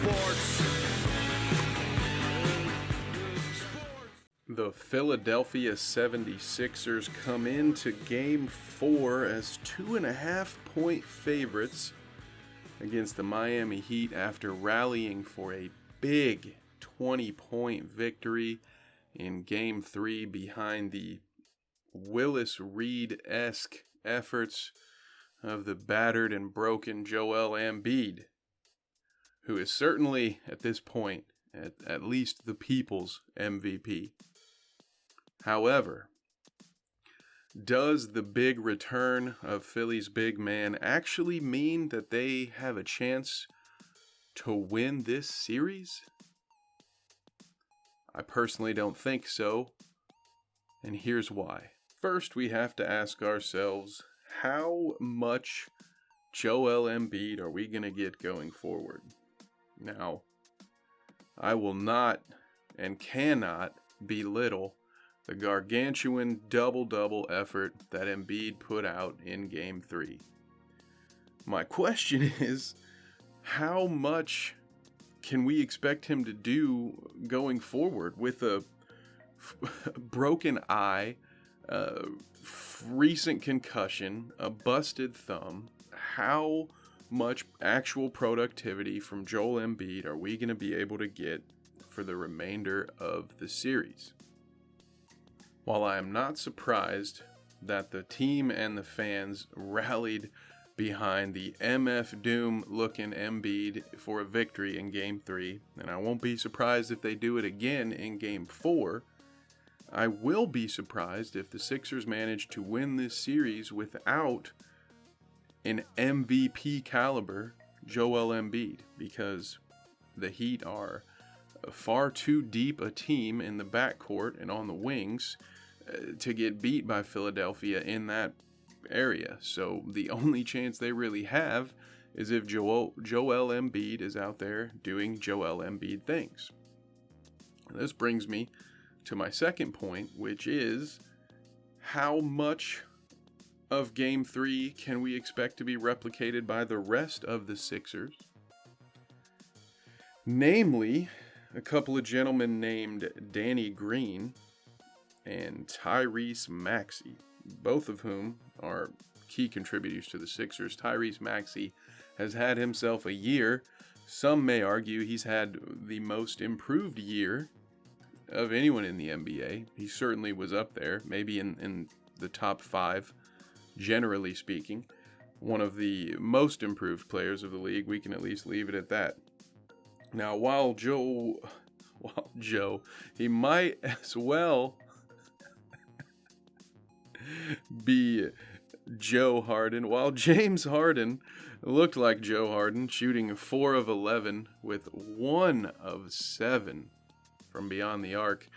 sports. The Philadelphia 76ers come into Game 4 as 2.5-point favorites against the Miami Heat after rallying for a big 20-point victory in Game 3 behind the Willis Reed-esque efforts of the battered and broken Joel Embiid, who is certainly, at this point, at least the people's MVP. However, does the big return of Philly's big man actually mean that they have a chance to win this series? I personally don't think so, and here's why. First, we have to ask ourselves, how much Joel Embiid are we going to get going forward? Now, I will not and cannot belittle the gargantuan double-double effort that Embiid put out in Game 3. My question is, how much can we expect him to do going forward with a broken eye, recent concussion, a busted thumb? How much actual productivity from Joel Embiid are we going to be able to get for the remainder of the series? While I am not surprised that the team and the fans rallied behind the MF Doom looking Embiid for a victory in Game 3, and I won't be surprised if they do it again in Game 4, I will be surprised if the Sixers manage to win this series without an MVP caliber Joel Embiid, because the Heat are far too deep a team in the backcourt and on the wings to get beat by Philadelphia in that area. So the only chance they really have is if Joel Embiid is out there doing Joel Embiid things. And this brings me to my second point, which is how much of Game 3 can we expect to be replicated by the rest of the Sixers? Namely, a couple of gentlemen named Danny Green and Tyrese Maxey, both of whom are key contributors to the Sixers. Tyrese Maxey has had himself a year. Some may argue he's had the most improved year of anyone in the NBA. He certainly was up there, maybe in the top 5, generally speaking. One of the most improved players of the league. We can at least leave it at that. Now, while Joe, he might as well be Joe Harden, while James Harden looked like Joe Harden, shooting 4 of 11 with 1 of 7 from beyond the arc.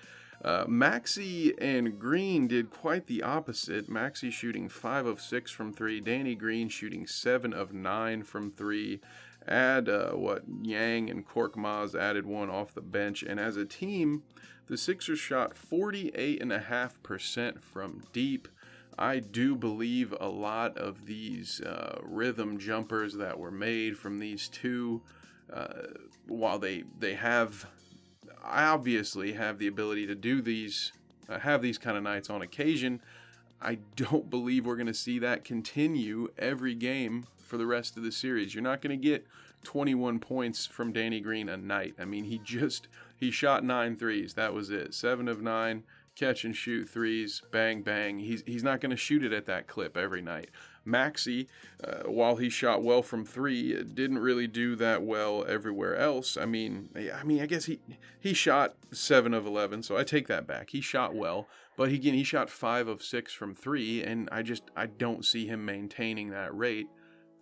Maxey and Green did quite the opposite. Maxey shooting 5 of 6 from 3. Danny Green shooting 7 of 9 from 3. Yang and Korkmaz added 1 off the bench. And as a team, the Sixers shot 48.5% from deep. I do believe a lot of these rhythm jumpers that were made from these two, while they obviously have the ability to do these, have these kind of nights on occasion, I don't believe we're going to see that continue every game for the rest of the series. You're not going to get 21 points from Danny Green a night. I mean, he shot 9 threes. That was it. 7 of 9. Catch and shoot threes, bang, bang. He's not going to shoot it at that clip every night. Maxey, while he shot well from 3, didn't really do that well everywhere else. I mean, I guess he shot 7 of 11, so I take that back. He shot well, but he shot 5 of 6 from 3, and I don't see him maintaining that rate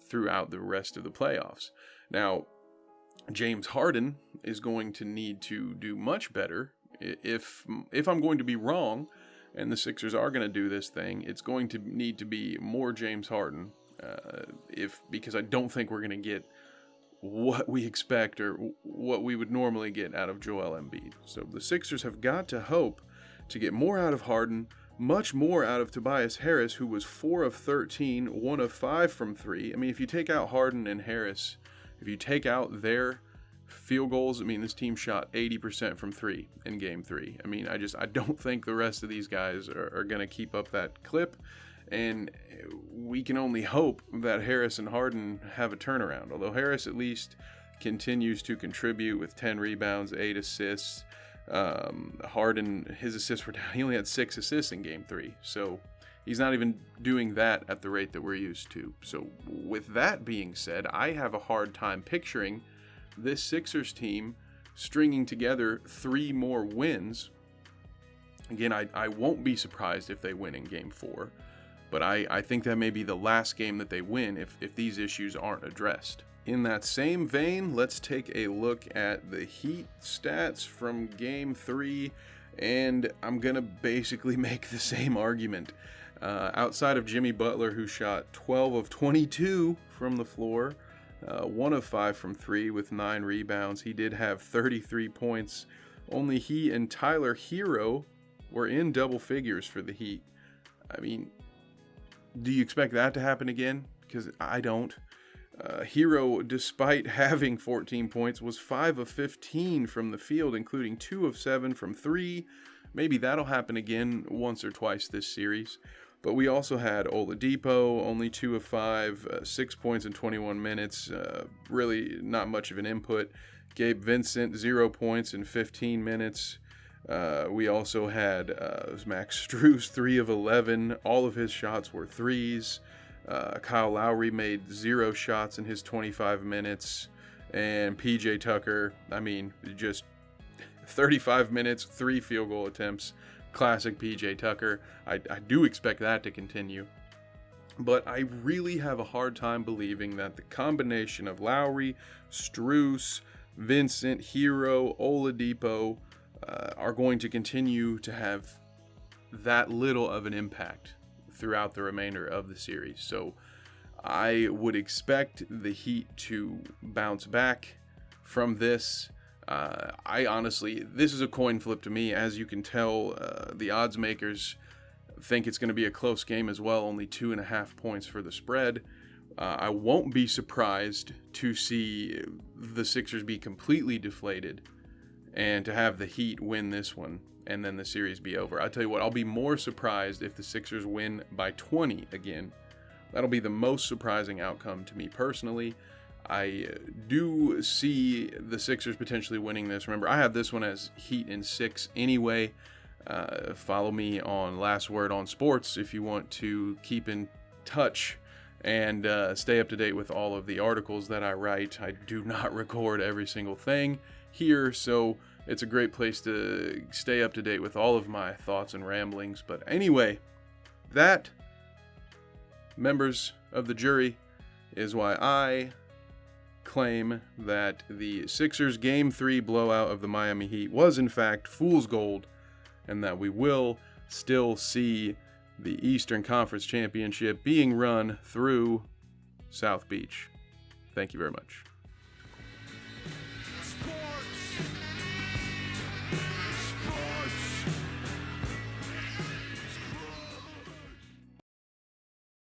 throughout the rest of the playoffs. Now, James Harden is going to need to do much better. If I'm going to be wrong, and the Sixers are going to do this thing, it's going to need to be more James Harden, because I don't think we're going to get what we expect or what we would normally get out of Joel Embiid. So the Sixers have got to hope to get more out of Harden, much more out of Tobias Harris, who was 4 of 13, 1 of 5 from 3. I mean, if you take out Harden and Harris, if you take out their Field goals, I mean, this team shot 80% from 3 in Game 3. I mean, I don't think the rest of these guys are going to keep up that clip. And we can only hope that Harris and Harden have a turnaround. Although Harris at least continues to contribute with 10 rebounds, 8 assists. Harden, his assists were down. He only had 6 assists in Game 3. So he's not even doing that at the rate that we're used to. So with that being said, I have a hard time picturing this Sixers team stringing together 3 more wins. Again, I won't be surprised if they win in Game 4. But I think that may be the last game that they win if these issues aren't addressed. In that same vein, let's take a look at the Heat stats from Game 3, and I'm going to basically make the same argument. Outside of Jimmy Butler, who shot 12 of 22 from the floor, 1 of 5 from 3 with 9 rebounds, he did have 33 points. Only he and Tyler Hero were in double figures for the Heat. I mean, do you expect that to happen again? Because I don't. Hero, despite having 14 points, was 5 of 15 from the field, including 2 of 7 from 3. Maybe that'll happen again once or twice this series. But we also had Oladipo, only 2 of 5, 6 points in 21 minutes. Really not much of an input. Gabe Vincent, 0 points in 15 minutes. We also had Max Strus, 3 of 11. All of his shots were threes. Kyle Lowry made 0 shots in his 25 minutes. And PJ Tucker, I mean, just 35 minutes, 3 field goal attempts. Classic PJ Tucker. I do expect that to continue. But I really have a hard time believing that the combination of Lowry, Strus, Vincent, Hero, Oladipo are going to continue to have that little of an impact throughout the remainder of the series. So I would expect the Heat to bounce back from this. I honestly, this is a coin flip to me. As you can tell, the odds makers think it's going to be a close game as well, only 2.5 points for the spread. I won't be surprised to see the Sixers be completely deflated and to have the Heat win this one and then the series be over. I'll tell you what, I'll be more surprised if the Sixers win by 20 again. That'll be the most surprising outcome to me personally. I do see the Sixers potentially winning this. Remember, I have this one as Heat in 6 anyway. Follow me on Last Word on Sports if you want to keep in touch and stay up to date with all of the articles that I write. I do not record every single thing here, so it's a great place to stay up to date with all of my thoughts and ramblings. But anyway, that, members of the jury, is why I claim that the Sixers Game 3 blowout of the Miami Heat was in fact fool's gold, and that we will still see the Eastern Conference Championship being run through South Beach. Thank you very much.